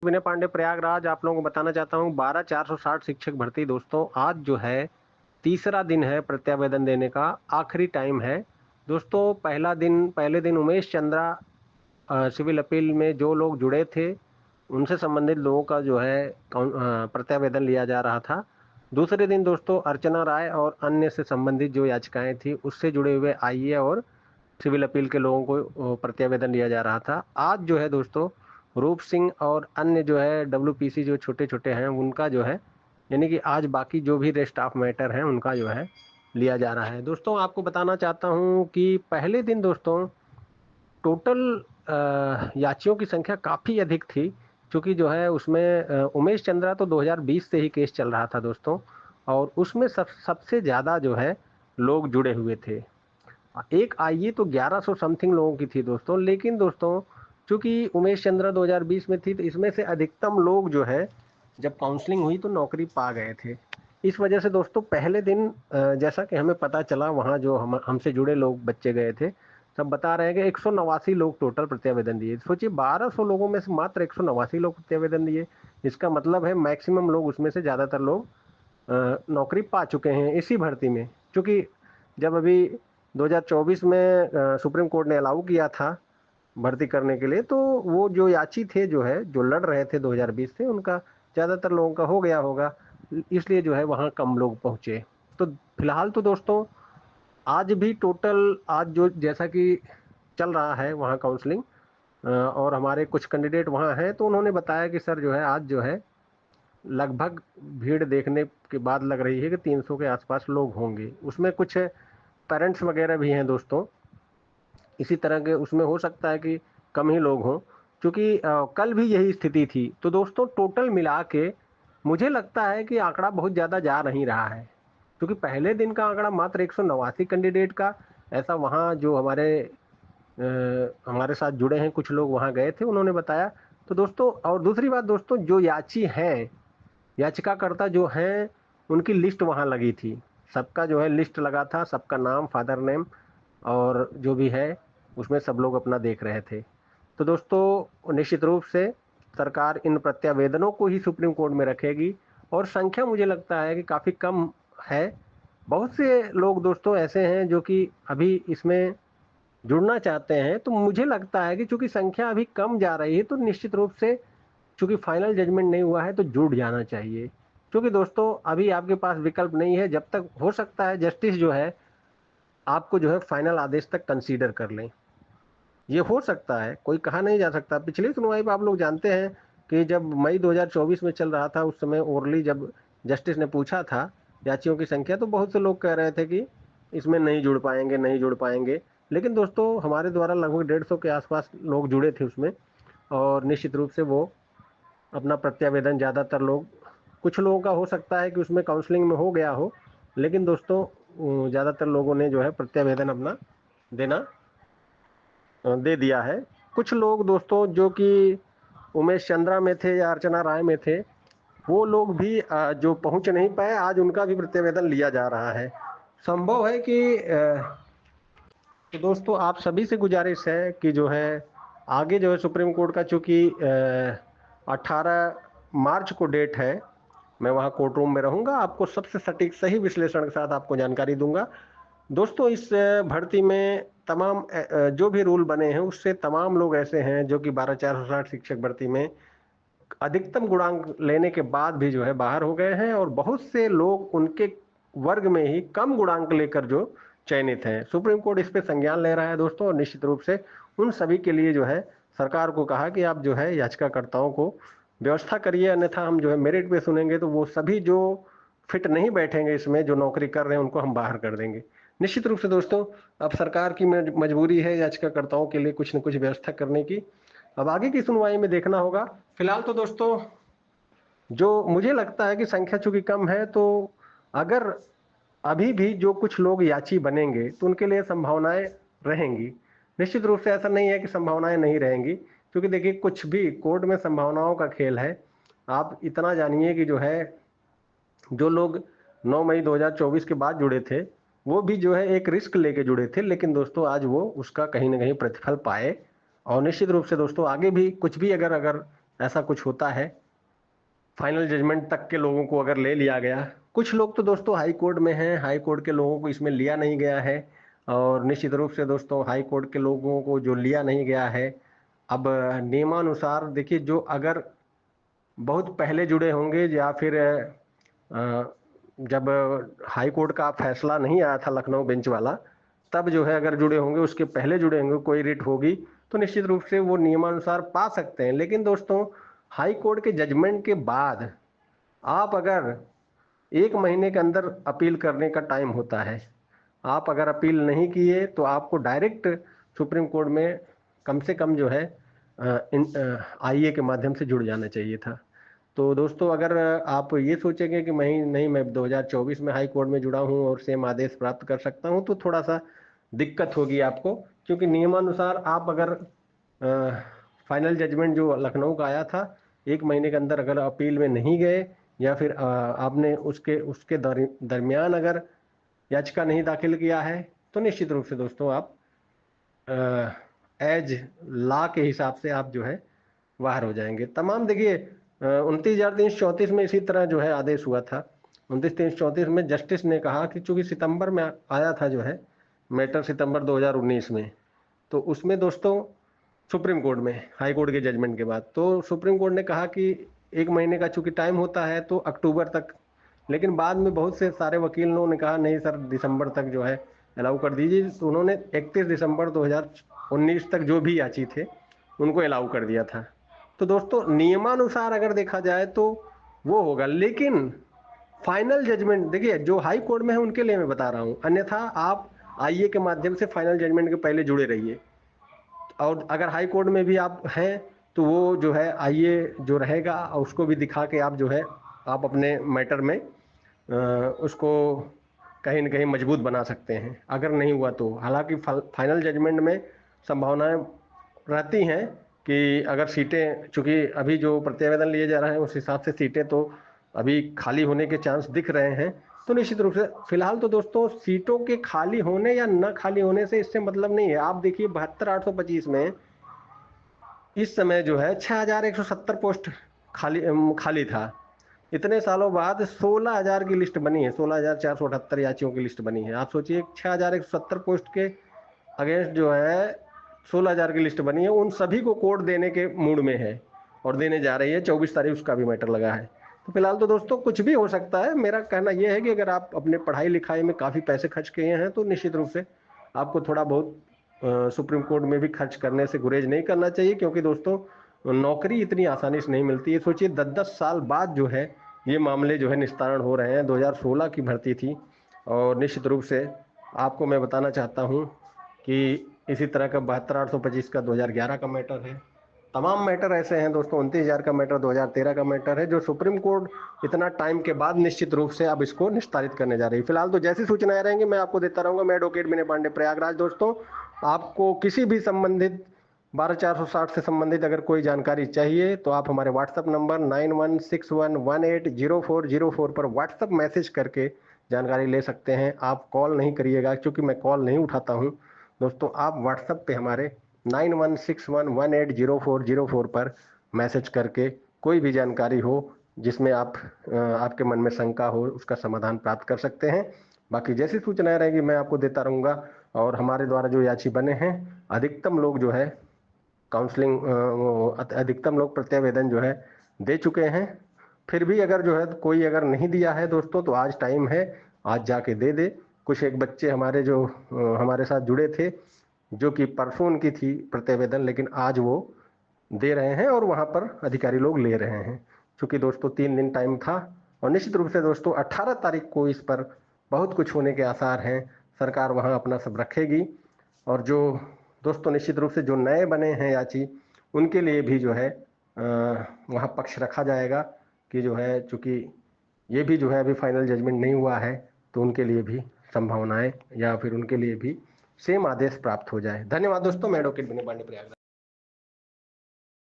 विनय पांडे प्रयागराज आप लोगों को बताना चाहता हूँ 12,460 शिक्षक भर्ती दोस्तों आज जो है तीसरा दिन है प्रत्यावेदन देने का आखिरी टाइम है दोस्तों। पहले दिन उमेश चंद्रा सिविल अपील में जो लोग जुड़े थे उनसे संबंधित लोगों का जो है प्रत्यावेदन लिया जा रहा था। दूसरे दिन दोस्तों अर्चना राय और अन्य से संबंधित जो याचिकाएं थी उससे जुड़े हुए आईए और सिविल अपील के लोगों को प्रत्यावेदन लिया जा रहा था। आज जो है दोस्तों रूप सिंह और अन्य जो है डब्ल्यूपीसी जो छोटे छोटे हैं उनका जो है यानी कि आज बाकी जो भी रेस्ट ऑफ मैटर हैं उनका जो है लिया जा रहा है। दोस्तों आपको बताना चाहता हूं कि पहले दिन दोस्तों टोटल याचियों की संख्या काफी अधिक थी, क्योंकि जो है उसमें उमेश चंद्रा तो 2020 से ही केस चल रहा था दोस्तों, और उसमें सबसे ज्यादा जो है लोग जुड़े हुए थे। एक आईए तो 1100 समथिंग लोगों की थी दोस्तों, लेकिन दोस्तों चूंकि उमेश चंद्रा 2020 में थी तो इसमें से अधिकतम लोग जो है जब काउंसलिंग हुई तो नौकरी पा गए थे। इस वजह से दोस्तों पहले दिन जैसा कि हमें पता चला वहाँ जो हमसे जुड़े लोग बच्चे गए थे सब बता रहे हैं कि 189 लोग टोटल प्रत्यावेदन दिए। सोचिए 1200 लोगों में से मात्र 189 लोग प्रत्यावेदन दिए, इसका मतलब है मैक्सिमम लोग उसमें से ज्यादातर लोग नौकरी पा चुके हैं इसी भर्ती में। क्योंकि जब अभी 2024 में सुप्रीम कोर्ट ने अलाउ किया था भर्ती करने के लिए, तो वो जो याची थे जो है जो लड़ रहे थे 2020 से उनका ज्यादातर लोगों का हो गया होगा, इसलिए जो है वहाँ कम लोग पहुंचे। तो फिलहाल तो दोस्तों आज भी टोटल आज जो जैसा कि चल रहा है वहाँ काउंसलिंग और हमारे कुछ कैंडिडेट वहाँ हैं तो उन्होंने बताया कि सर जो है आज जो है लगभग भीड़ देखने के बाद लग रही है कि 300 के आसपास लोग होंगे। उसमें कुछ पेरेंट्स वगैरह भी हैं दोस्तों, इसी तरह के उसमें हो सकता है कि कम ही लोग हों, क्योंकि कल भी यही स्थिति थी। तो दोस्तों टोटल मिला के मुझे लगता है कि आंकड़ा बहुत ज़्यादा जा नहीं रहा है, क्योंकि पहले दिन का आंकड़ा मात्र 189 कैंडिडेट का ऐसा वहाँ जो हमारे साथ जुड़े हैं कुछ लोग वहाँ गए थे उन्होंने बताया। तो दोस्तों और दूसरी बात दोस्तों जो याची हैं याचिकाकर्ता जो हैं उनकी लिस्ट वहाँ लगी थी, सबका जो है लिस्ट लगा था, सबका नाम फादर नेम और जो भी है उसमें सब लोग अपना देख रहे थे। तो दोस्तों निश्चित रूप से सरकार इन प्रत्यावेदनों को ही सुप्रीम कोर्ट में रखेगी और संख्या मुझे लगता है कि काफ़ी कम है। बहुत से लोग दोस्तों ऐसे हैं जो कि अभी इसमें जुड़ना चाहते हैं, तो मुझे लगता है कि चूंकि संख्या अभी कम जा रही है तो निश्चित रूप से चूंकि फाइनल जजमेंट नहीं हुआ है तो जुड़ जाना चाहिए। क्योंकि दोस्तों अभी आपके पास विकल्प नहीं है, जब तक हो सकता है जस्टिस जो है आपको जो है फाइनल आदेश तक कंसीडर कर लें। ये हो सकता है, कोई कहा नहीं जा सकता। पिछली सुनवाई में आप लोग जानते हैं कि जब मई 2024 में चल रहा था उस समय ओरली जब जस्टिस ने पूछा था याचियों की संख्या, तो बहुत से लोग कह रहे थे कि इसमें नहीं जुड़ पाएंगे नहीं जुड़ पाएंगे। लेकिन दोस्तों हमारे द्वारा लगभग 150 के आसपास लोग जुड़े थे उसमें, और निश्चित रूप से वो अपना प्रत्यावेदन ज़्यादातर लोग, कुछ लोगों का हो सकता है कि उसमें काउंसलिंग में हो गया हो, लेकिन दोस्तों ज़्यादातर लोगों ने जो है प्रत्यावेदन अपना देना दे दिया है। कुछ लोग दोस्तों जो कि उमेश चंद्रा में थे या अर्चना राय में थे वो लोग भी जो पहुंच नहीं पाए आज उनका भी प्रतिवेदन लिया जा रहा है। संभव है कि तो दोस्तों आप सभी से गुजारिश है कि जो है आगे जो है सुप्रीम कोर्ट का चूंकि 18 मार्च को डेट है, मैं वहाँ कोर्ट रूम में रहूंगा, आपको सबसे सटीक सही विश्लेषण के साथ आपको जानकारी दूंगा। दोस्तों इस भर्ती में तमाम जो भी रूल बने हैं उससे तमाम लोग ऐसे हैं जो कि 12,460 शिक्षक भर्ती में अधिकतम गुणांक लेने के बाद भी जो है बाहर हो गए हैं, और बहुत से लोग उनके वर्ग में ही कम गुणांक लेकर जो चयनित हैं। सुप्रीम कोर्ट इस पे संज्ञान ले रहा है दोस्तों, और निश्चित रूप से उन सभी के लिए जो है सरकार को कहा कि आप जो है याचिकाकर्ताओं को व्यवस्था करिए, अन्यथा हम जो है मेरिट पे सुनेंगे तो वो सभी जो फिट नहीं बैठेंगे इसमें जो नौकरी कर रहे हैं उनको हम बाहर कर देंगे। निश्चित रूप से दोस्तों अब सरकार की मजबूरी है याचिकाकर्ताओं के लिए कुछ न कुछ व्यवस्था करने की। अब आगे की सुनवाई में देखना होगा। फिलहाल तो दोस्तों जो मुझे लगता है कि संख्या चूंकि कम है, तो अगर अभी भी जो कुछ लोग याची बनेंगे तो उनके लिए संभावनाएं रहेंगी। निश्चित रूप से ऐसा नहीं है कि संभावनाएं नहीं रहेंगी, क्योंकि देखिए कुछ भी कोर्ट में संभावनाओं का खेल है। आप इतना जानिए कि जो है जो लोग 9 मई 2024 के बाद जुड़े थे वो भी जो है एक रिस्क लेके जुड़े थे, लेकिन दोस्तों आज वो उसका कहीं ना कहीं प्रतिफल पाए। और निश्चित रूप से दोस्तों आगे भी कुछ भी अगर अगर ऐसा कुछ होता है। फाइनल जजमेंट तक के लोगों को अगर ले लिया गया, कुछ लोग तो दोस्तों हाई कोर्ट में हैं, हाई कोर्ट के लोगों को इसमें लिया नहीं गया है। और निश्चित रूप से दोस्तों हाई कोर्ट के लोगों को जो लिया नहीं गया है, अब नियमानुसार देखिए, जो अगर बहुत पहले जुड़े होंगे या फिर जब हाई कोर्ट का फैसला नहीं आया था लखनऊ बेंच वाला, तब जो है अगर जुड़े होंगे, उसके पहले जुड़े होंगे, कोई रिट होगी तो निश्चित रूप से वो नियमानुसार पा सकते हैं। लेकिन दोस्तों हाई कोर्ट के जजमेंट के बाद आप अगर 1 महीने के अंदर अपील करने का टाइम होता है, आप अगर अपील नहीं किए तो आपको डायरेक्ट सुप्रीम कोर्ट में कम से कम जो है आईए के माध्यम से जुड़ जाना चाहिए था। तो दोस्तों अगर आप ये सोचेंगे कि नहीं नहीं मैं 2024 में हाई कोर्ट में जुड़ा हूँ और सेम आदेश प्राप्त कर सकता हूँ, तो थोड़ा सा दिक्कत होगी आपको, क्योंकि नियमानुसार आप अगर फाइनल जजमेंट जो लखनऊ का आया था 1 महीने के अंदर अगर अपील में नहीं गए, या फिर आपने उसके उसके दरमियान अगर याचिका नहीं दाखिल किया है, तो निश्चित रूप से दोस्तों आप एज लॉ के हिसाब से आप जो है बाहर हो जाएंगे। तमाम देखिए 29,334 में इसी तरह जो है आदेश हुआ था। 29,334 में जस्टिस ने कहा कि चूंकि सितंबर में आया था जो है मैटर, सितंबर 2019 में, तो उसमें दोस्तों सुप्रीम कोर्ट में हाई कोर्ट के जजमेंट के बाद तो सुप्रीम कोर्ट ने कहा कि 1 महीने का चूंकि टाइम होता है तो अक्टूबर तक, लेकिन बाद में बहुत से सारे वकीलों ने कहा नहीं सर दिसंबर तक जो है अलाउ कर दीजिए, तो उन्होंने 31 दिसंबर 2019 तक जो भी याची थे उनको अलाउ कर दिया था। तो दोस्तों नियमानुसार अगर देखा जाए तो वो होगा, लेकिन फाइनल जजमेंट देखिए जो हाई कोर्ट में है उनके लिए मैं बता रहा हूं, अन्यथा आप आईए के माध्यम से फाइनल जजमेंट के पहले जुड़े रहिए। और अगर हाई कोर्ट में भी आप हैं तो वो जो है आईए जो रहेगा उसको भी दिखा के आप जो है आप अपने मैटर में उसको कहीं ना कहीं मजबूत बना सकते हैं, अगर नहीं हुआ तो। हालांकि फाइनल जजमेंट में संभावनाएं रहती हैं कि अगर सीटें, चूंकि अभी जो प्रत्यावेदन लिए जा रहे हैं उस हिसाब से सीटें तो अभी खाली होने के चांस दिख रहे हैं, तो निश्चित रूप से फिलहाल तो दोस्तों सीटों के खाली होने या न खाली होने से इससे मतलब नहीं है। आप देखिए 72,825 में इस समय जो है 6,170 पोस्ट खाली था। इतने सालों बाद 16,000 की लिस्ट बनी है, 16,478 याचियों की लिस्ट बनी है। आप सोचिए 6,170 पोस्ट के अगेंस्ट जो है 16,000 की लिस्ट बनी है, उन सभी को कोर्ट देने के मूड में है और देने जा रही है। 24 तारीख उसका भी मैटर लगा है। तो फिलहाल तो दोस्तों कुछ भी हो सकता है। मेरा कहना यह है कि अगर आप अपने पढ़ाई लिखाई में काफ़ी पैसे खर्च किए हैं तो निश्चित रूप से आपको थोड़ा बहुत सुप्रीम कोर्ट में भी खर्च करने से गुरेज नहीं करना चाहिए, क्योंकि दोस्तों नौकरी इतनी आसानी से नहीं मिलती है। सोचिए 10-10 साल बाद जो है ये मामले जो है निस्तारण हो रहे हैं। 2016 की भर्ती थी और निश्चित रूप से आपको मैं बताना चाहता हूँ कि इसी तरह का 72,825 का 2011 का मैटर है। तमाम मैटर ऐसे हैं दोस्तों, 29,000 का मैटर 2013 का मैटर है, जो सुप्रीम कोर्ट इतना टाइम के बाद निश्चित रूप से अब इसको निस्तारित करने जा रही है। फिलहाल तो जैसी सूचनाएं रहेंगी मैं आपको देता रहूंगा। मैं एडवोकेट विनय पांडे, प्रयागराज। दोस्तों आपको किसी भी संबंधित 12,460 से संबंधित अगर कोई जानकारी चाहिए तो आप हमारे व्हाट्सएप नंबर 9161180404 पर व्हाट्सएप मैसेज करके जानकारी ले सकते हैं। आप कॉल नहीं करिएगा क्योंकि मैं कॉल नहीं उठाता हूं। दोस्तों आप व्हाट्सएप पे हमारे 9161180404 पर मैसेज करके कोई भी जानकारी हो जिसमें आपके मन में शंका हो उसका समाधान प्राप्त कर सकते हैं। बाकी जैसी सूचनाएं रहेगी मैं आपको देता रहूंगा। और हमारे द्वारा जो याची बने हैं, अधिकतम लोग जो है काउंसलिंग, अधिकतम लोग प्रत्यावेदन जो है दे चुके हैं। फिर भी अगर जो है कोई अगर नहीं दिया है दोस्तों तो आज टाइम है, आज जाके दे दे। कुछ एक बच्चे हमारे जो हमारे साथ जुड़े थे, जो कि परसों उनकी थी प्रत्यावेदन, लेकिन आज वो दे रहे हैं और वहां पर अधिकारी लोग ले रहे हैं। क्योंकि दोस्तों 3 दिन टाइम था और निश्चित रूप से दोस्तों 18 तारीख को इस पर बहुत कुछ होने के आसार हैं। सरकार वहां अपना सब रखेगी और जो दोस्तों निश्चित रूप से जो नए बने हैं याची उनके लिए भी जो है वहां पक्ष रखा जाएगा कि जो है चूंकि ये भी जो है अभी फाइनल जजमेंट नहीं हुआ है तो उनके लिए भी संभावनाएं या फिर उनके लिए भी सेम आदेश प्राप्त हो जाए। धन्यवाद दोस्तों। मैं एडवोकेट विनय पांडे, प्रयागराज।